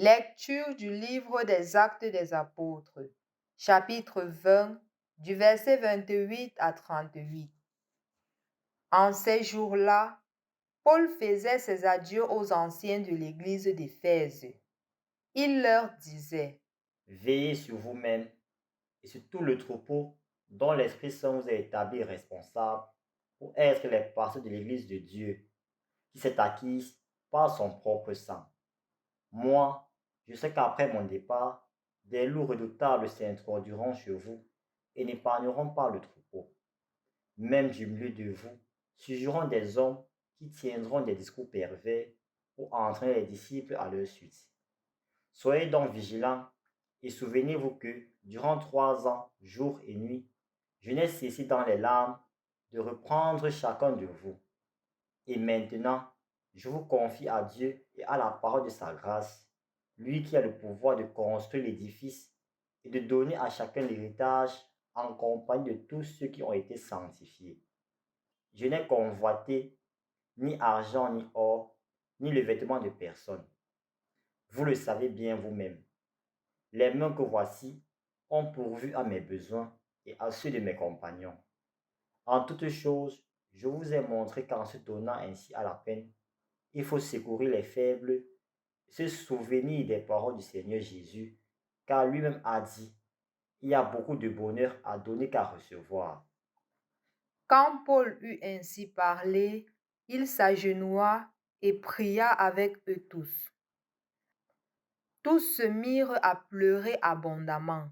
Lecture du livre des Actes des Apôtres, chapitre 20, du verset 28 à 38. En ces jours-là, Paul faisait ses adieux aux anciens de l'église d'Éphèse. Il leur disait: Veillez sur vous-même et sur tout le troupeau dont l'Esprit Saint vous a établi responsable pour être les pasteurs de l'église de Dieu, qui s'est acquise par son propre sang. Moi, je sais qu'après mon départ, des loups redoutables s'introduiront chez vous et n'épargneront pas le troupeau. Même du milieu de vous surgiront des hommes qui tiendront des discours pervers pour entraîner les disciples à leur suite. Soyez donc vigilants et souvenez-vous que durant 3 ans, jour et nuit, je n'ai cessé dans les larmes de reprendre chacun de vous. Et maintenant, je vous confie à Dieu et à la parole de sa grâce, lui qui a le pouvoir de construire l'édifice et de donner à chacun l'héritage en compagnie de tous ceux qui ont été sanctifiés. Je n'ai convoité ni argent ni or, ni le vêtement de personne. Vous le savez bien vous-même. Les mains que voici ont pourvu à mes besoins et à ceux de mes compagnons. En toutes choses, je vous ai montré qu'en se donnant ainsi à la peine, il faut secourir les faibles, se souvenir des paroles du Seigneur Jésus, car lui-même a dit, il y a beaucoup de bonheur à donner qu'à recevoir. Quand Paul eut ainsi parlé, il s'agenouilla et pria avec eux tous. Tous se mirent à pleurer abondamment.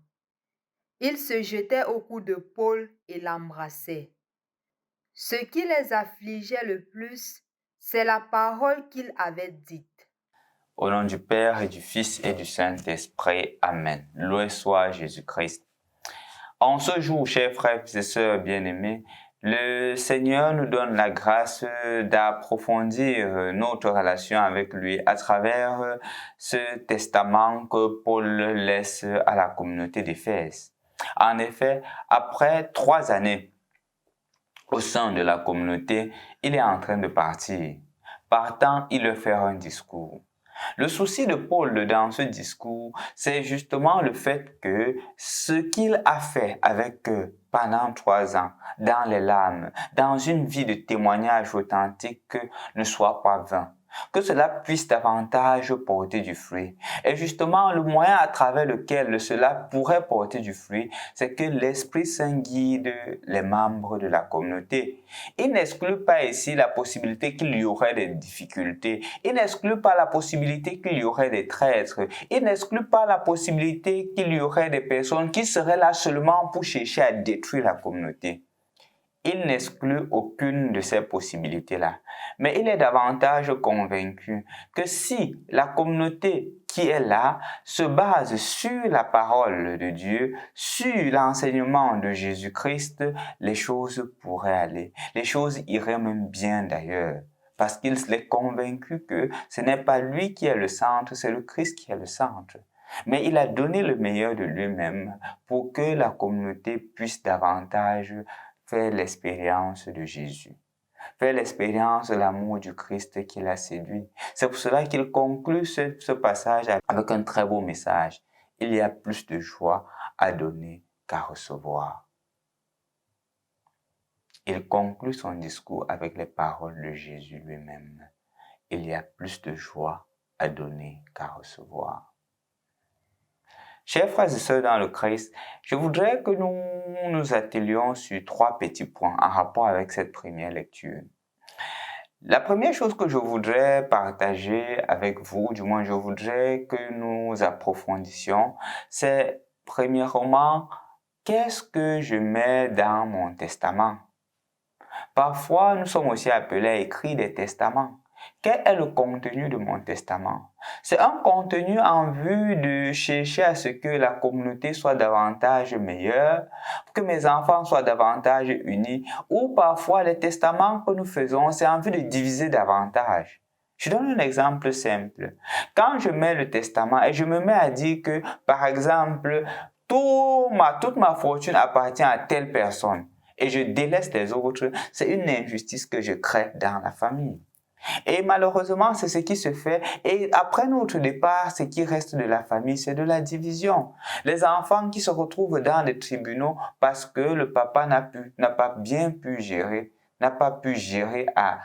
Ils se jetaient au cou de Paul et l'embrassaient. Ce qui les affligeait le plus, c'est la parole qu'il avait dite. Au nom du Père et du Fils et du Saint-Esprit. Amen. Loué soit Jésus-Christ. En ce jour, chers frères et sœurs bien-aimés, le Seigneur nous donne la grâce d'approfondir notre relation avec lui à travers ce testament que Paul laisse à la communauté d'Éphèse. En effet, après 3 années au sein de la communauté, il est en train de partir. Partant, il leur fait un discours. Le souci de Paul dans ce discours, c'est justement le fait que ce qu'il a fait avec eux pendant 3 ans, dans les larmes, dans une vie de témoignage authentique, ne soit pas vain. Que cela puisse davantage porter du fruit. Et justement, le moyen à travers lequel cela pourrait porter du fruit, c'est que l'Esprit Saint guide les membres de la communauté. Il n'exclut pas ici la possibilité qu'il y aurait des difficultés. Il n'exclut pas la possibilité qu'il y aurait des traîtres. Il n'exclut pas la possibilité qu'il y aurait des personnes qui seraient là seulement pour chercher à détruire la communauté. Il n'exclut aucune de ces possibilités-là. Mais il est davantage convaincu que si la communauté qui est là se base sur la parole de Dieu, sur l'enseignement de Jésus-Christ, les choses pourraient aller. Les choses iraient même bien d'ailleurs. Parce qu'il est convaincu que ce n'est pas lui qui est le centre, c'est le Christ qui est le centre. Mais il a donné le meilleur de lui-même pour que la communauté puisse davantage faire l'expérience de Jésus, faire l'expérience de l'amour du Christ qui l'a séduit. C'est pour cela qu'il conclut ce passage avec un très beau message. Il y a plus de joie à donner qu'à recevoir. Il conclut son discours avec les paroles de Jésus lui-même. Il y a plus de joie à donner qu'à recevoir. Chers frères et sœurs dans le Christ, je voudrais que nous nous attelions sur 3 petits points en rapport avec cette première lecture. La première chose que je voudrais partager avec vous, du moins je voudrais que nous approfondissions, c'est premièrement, qu'est-ce que je mets dans mon testament? Parfois, nous sommes aussi appelés à écrire des testaments. Quel est le contenu de mon testament? C'est un contenu en vue de chercher à ce que la communauté soit davantage meilleure, que mes enfants soient davantage unis, ou parfois les testaments que nous faisons, c'est en vue de diviser davantage. Je donne un exemple simple. Quand je mets le testament et je me mets à dire que, par exemple, toute ma fortune appartient à telle personne, et je délaisse les autres, c'est une injustice que je crée dans la famille. Et malheureusement, c'est ce qui se fait. Et après notre départ, ce qui reste de la famille, c'est de la division. Les enfants qui se retrouvent dans les tribunaux parce que le papa n'a pas bien pu gérer, n'a pas pu gérer à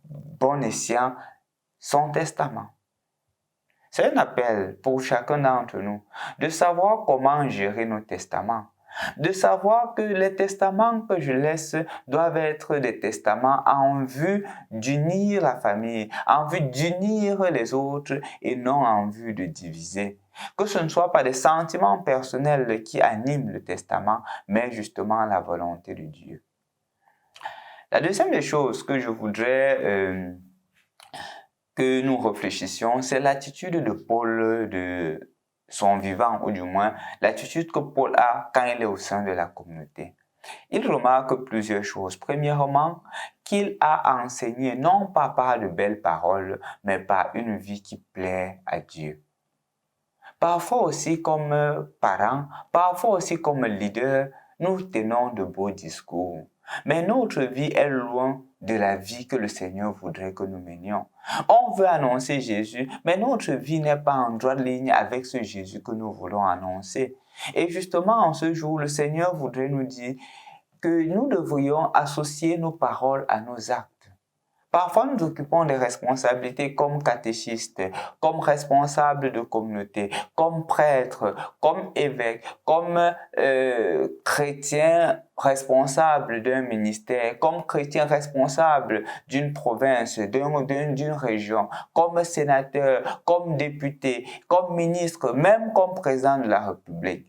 bon escient son testament. C'est un appel pour chacun d'entre nous de savoir comment gérer nos testaments, de savoir que les testaments que je laisse doivent être des testaments en vue d'unir la famille, en vue d'unir les autres et non en vue de diviser. Que ce ne soit pas des sentiments personnels qui animent le testament, mais justement la volonté de Dieu. La deuxième des choses que je voudrais que nous réfléchissions, c'est l'attitude de Paul de son vivant, ou du moins l'attitude que Paul a quand il est au sein de la communauté. Il remarque plusieurs choses. Premièrement, qu'il a enseigné non pas par de belles paroles, mais par une vie qui plaît à Dieu. Parfois aussi comme parents, parfois aussi comme leaders, nous tenons de beaux discours. Mais notre vie est loin de la vie que le Seigneur voudrait que nous menions. On veut annoncer Jésus, mais notre vie n'est pas en droite ligne avec ce Jésus que nous voulons annoncer. Et justement, en ce jour, le Seigneur voudrait nous dire que nous devrions associer nos paroles à nos actes. Parfois, nous occupons des responsabilités comme catéchistes, comme responsables de communauté, comme prêtres, comme évêques, comme chrétiens responsables d'un ministère, comme chrétiens responsables d'une province, d'une région, comme sénateurs, comme députés, comme ministres, même comme président de la République.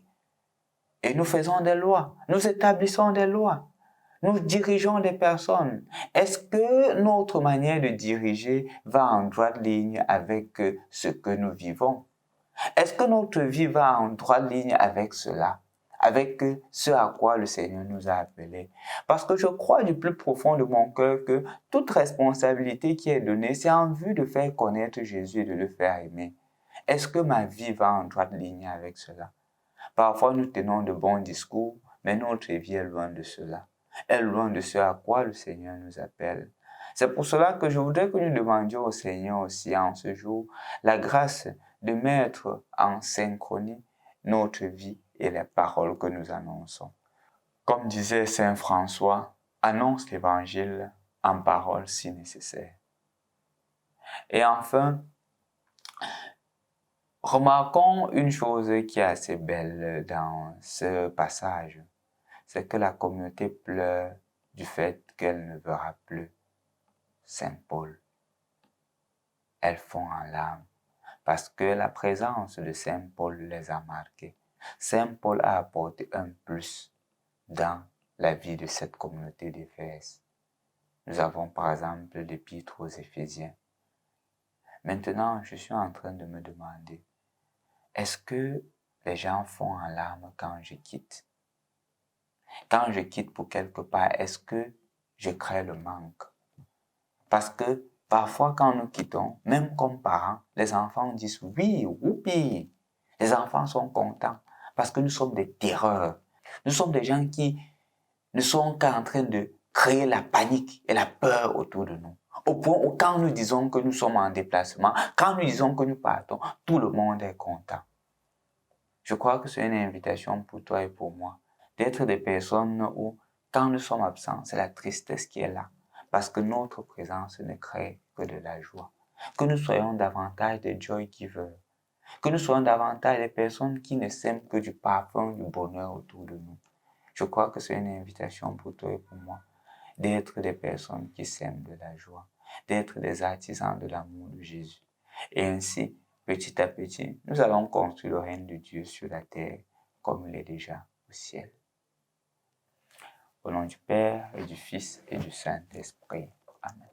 Et nous faisons des lois, nous établissons des lois. Nous dirigeons des personnes. Est-ce que notre manière de diriger va en droite ligne avec ce que nous vivons? Est-ce que notre vie va en droite ligne avec cela, avec ce à quoi le Seigneur nous a appelés? Parce que je crois du plus profond de mon cœur que toute responsabilité qui est donnée, c'est en vue de faire connaître Jésus et de le faire aimer. Est-ce que ma vie va en droite ligne avec cela? Parfois, nous tenons de bons discours, mais notre vie est loin de cela. Est loin de ce à quoi le Seigneur nous appelle. C'est pour cela que je voudrais que nous demandions au Seigneur aussi en ce jour la grâce de mettre en synchronie notre vie et les paroles que nous annonçons. Comme disait Saint François, annonce l'Évangile en paroles si nécessaire. Et enfin, remarquons une chose qui est assez belle dans ce passage. C'est que la communauté pleure du fait qu'elle ne verra plus Saint Paul. Elles font en larmes parce que la présence de Saint Paul les a marqués. Saint Paul a apporté un plus dans la vie de cette communauté d'Éphèse. Nous avons par exemple l'épître aux Éphésiens. Maintenant, je suis en train de me demander, est-ce que les gens font en larmes quand je quitte? Quand je quitte pour quelque part, est-ce que je crée le manque? Parce que parfois, quand nous quittons, même comme parents, les enfants disent oui, woupi. Les enfants sont contents parce que nous sommes des terreurs. Nous sommes des gens qui ne sont qu'en train de créer la panique et la peur autour de nous. Au point où quand nous disons que nous sommes en déplacement, quand nous disons que nous partons, tout le monde est content. Je crois que c'est une invitation pour toi et pour moi d'être des personnes où, quand nous sommes absents, c'est la tristesse qui est là. Parce que notre présence ne crée que de la joie. Que nous soyons davantage des joy givers. Que nous soyons davantage des personnes qui ne sèment que du parfum, du bonheur autour de nous. Je crois que c'est une invitation pour toi et pour moi d'être des personnes qui sèment de la joie, d'être des artisans de l'amour de Jésus. Et ainsi, petit à petit, nous allons construire le règne de Dieu sur la terre comme il est déjà au ciel. Au nom du Père et du Fils et du Saint-Esprit. Amen.